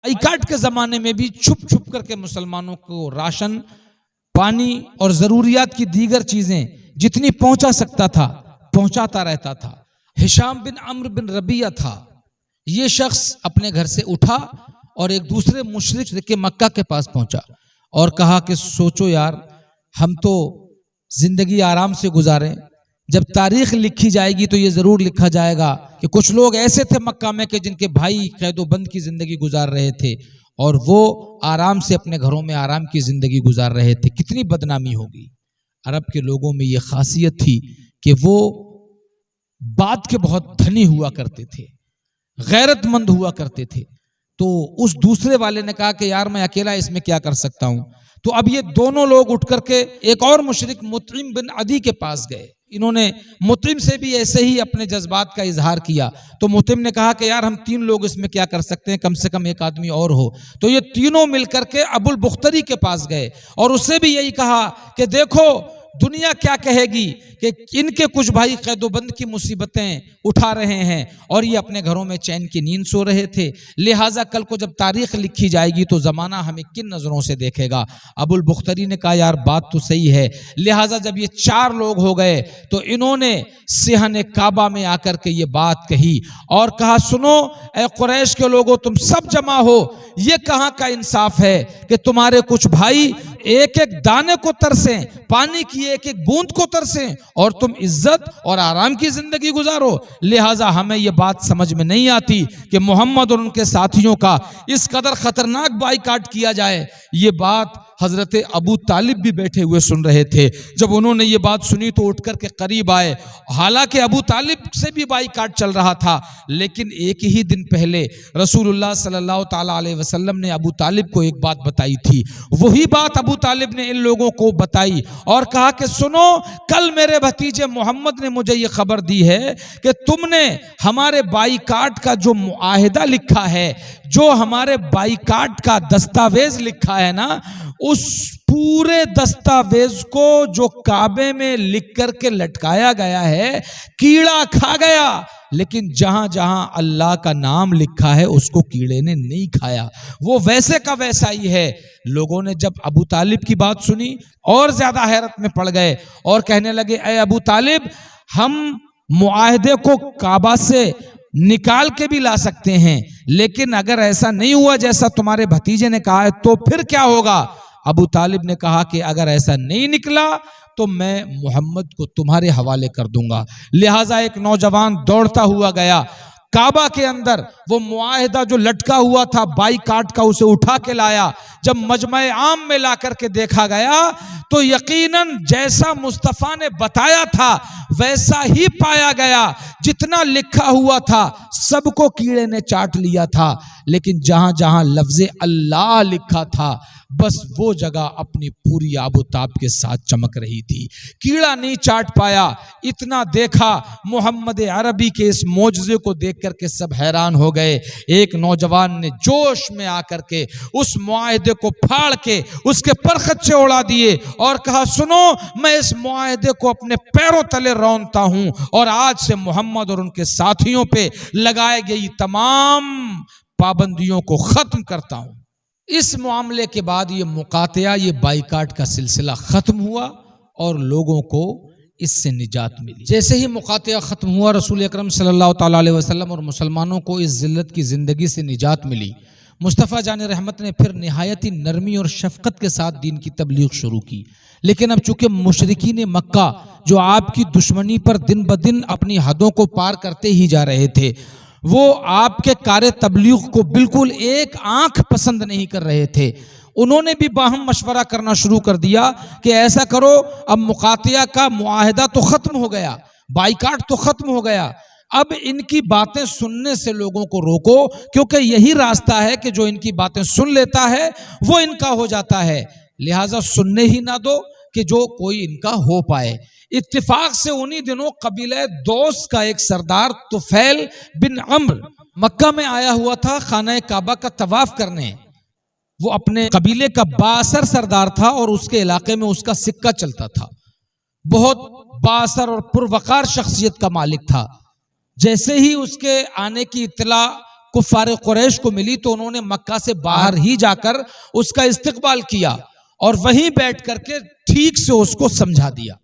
Boycott के ज़माने में भी छुप छुप करके मुसलमानों को राशन, पानी और ज़रूरियात की दीगर चीज़ें जितनी पहुंचा सकता था पहुंचाता रहता था। हिशाम बिन अम्र बिन रबिया था, ये शख्स अपने घर से उठा और एक दूसरे मुशरिक के मक्का के पास पहुंचा और कहा कि सोचो यार, हम तो जिंदगी आराम से गुजारें, जब तारीख लिखी जाएगी तो ये जरूर लिखा जाएगा कि कुछ लोग ऐसे थे मक्का में कि जिनके भाई कैदोबंद की जिंदगी गुजार रहे थे और वो आराम से अपने घरों में आराम की जिंदगी गुजार रहे थे, कितनी बदनामी होगी। अरब के लोगों में ये खासियत थी कि वो बात के बहुत धनी हुआ करते थे, गैरतमंद हुआ करते थे। तो उस दूसरे वाले ने कहा कि यार मैं अकेला इसमें क्या कर सकता हूं। तो अब ये दोनों लोग उठ करके एक और मुशरिक मुतइम बिन अदी के पास गए। इन्होंने मुतइम से भी ऐसे ही अपने जज्बात का इजहार किया। तो मुतइम ने कहा कि यार हम 3 लोग इसमें क्या कर सकते हैं, कम से कम एक आदमी और हो। तो ये तीनों मिलकर के अबुल बुख्तरी के पास गए और उससे भी यही कहा कि देखो दुनिया क्या कहेगी कि इनके कुछ भाई कैदोबंद की मुसीबतें उठा रहे हैं और ये अपने घरों में चैन की नींद सो रहे थे, लिहाजा कल को जब तारीख लिखी जाएगी तो ज़माना हमें किन नज़रों से देखेगा। अबुल बुख्तरी ने कहा यार बात तो सही है। लिहाजा जब ये 4 लोग हो गए तो इन्होंने सिहन काबा में आकर के ये बात कही और कहा सुनो ए कुरैश के लोगों, तुम सब जमा हो, ये कहाँ का इंसाफ है कि तुम्हारे कुछ भाई एक एक दाने को तरसें, पानी की एक एक बूंद को तरसें और तुम इज्जत और आराम की जिंदगी गुजारो। लिहाजा हमें यह बात समझ में नहीं आती कि मोहम्मद और उनके साथियों का इस कदर खतरनाक बाइकाट किया जाए। ये बात हजरत अबू तालिब भी बैठे हुए सुन रहे थे। जब उन्होंने ये बात सुनी तो उठ करके करीब आए। हालांकि अबू तालिब से भी बाइकाट चल रहा था, लेकिन एक ही दिन पहले रसूलुल्लाह सल्लल्लाहु ताला अलैहि वसल्लम ने अबू तालिब को एक बात बताई थी। वही बात अबू तालिब ने इन लोगों को बताई और कहा कि सुनो, कल मेरे भतीजे मोहम्मद ने मुझे ये खबर दी है कि तुमने हमारे बाइकाट का जो मुआहिदा लिखा है, जो हमारे बाइकाट का दस्तावेज लिखा है ना, उस पूरे दस्तावेज को जो काबे में लिख करके लटकाया गया है, कीड़ा खा गया, लेकिन जहां जहां अल्लाह का नाम लिखा है उसको कीड़े ने नहीं खाया, वो वैसे का वैसा ही है। लोगों ने जब अबू तालिब की बात सुनी और ज्यादा हैरत में पड़ गए और कहने लगे ए अबू तालिब, हम मुआहिदे को काबा से निकाल के भी ला सकते हैं, लेकिन अगर ऐसा नहीं हुआ जैसा तुम्हारे भतीजे ने कहा है तो फिर क्या होगा। अबू तालिब ने कहा कि अगर ऐसा नहीं निकला तो मैं मोहम्मद को तुम्हारे हवाले कर दूंगा। लिहाजा एक नौजवान दौड़ता हुआ गया, काबा के अंदर वो मुआहिदा जो लटका हुआ था बाइकाट का, उसे उठा के लाया। जब मजमे आम में ला करके देखा गया तो यकीनन जैसा मुस्तफ़ा ने बताया था वैसा ही पाया गया। जितना लिखा हुआ था सबको कीड़े ने चाट लिया था, लेकिन जहां जहां लफ्ज़े अल्लाह लिखा था बस वो जगह अपनी पूरी आबोताब के साथ चमक रही थी, कीड़ा नहीं चाट पाया। इतना देखा, मोहम्मद अरबी के इस मौजज़े को देख करके सब हैरान हो गए। एक नौजवान ने जोश में आकर के उस मुआहिदे को फाड़ के उसके परखच्चे उड़ा दिए और कहा सुनो, मैं इस मुआहिदे को अपने पैरों तले रौंदता हूं और आज से मोहम्मद और उनके साथियों पे लगाई गई तमाम पाबंदियों को खत्म करता हूं। इस मामले के बाद ये मुकातिया, ये बाइकाट का सिलसिला खत्म हुआ और लोगों को इससे निजात मिली। जैसे ही मुकातिया खत्म हुआ, रसूल अकरम सल्लल्लाहु ताला अलैहि वसल्लम और मुसलमानों को इस जिल्लत की जिंदगी से निजात मिली। मुस्तफ़ा जान रहमत ने फिर निहायत ही नरमी और शफकत के साथ दीन की तबलीग शुरू की। लेकिन अब चूंकि मुशरिकीन मक्का जो आपकी दुश्मनी पर दिन ब दिन अपनी हदों को पार करते ही जा रहे थे, वो आपके कार्य तबलीग को बिल्कुल एक आंख पसंद नहीं कर रहे थे। उन्होंने भी बाहम मशवरा करना शुरू कर दिया कि ऐसा करो, अब मुकातिया का मुआहिदा तो खत्म हो गया, बाइकाट तो खत्म हो गया, अब इनकी बातें सुनने से लोगों को रोको, क्योंकि यही रास्ता है कि जो इनकी बातें सुन लेता है वो इनका हो जाता है। लिहाजा सुनने ही ना दो कि जो कोई इनका हो पाए। इत्तिफाक से उन्हीं दिनों कबीले दोस का एक सरदार तुफैल बिन अम्र मक्का में आया हुआ था खाना काबा का तवाफ करने। वो अपने कबीले का बासर सरदार था और उसके इलाके में उसका सिक्का चलता था। बहुत बासर और पुरवकार शख्सियत का मालिक था। जैसे ही उसके आने की इत्तला कुफार कुरैश को मिली तो उन्होंने मक्का से बाहर ही जाकर उसका इस्तकबाल किया और वहीं बैठ करके ठीक से उसको समझा दिया।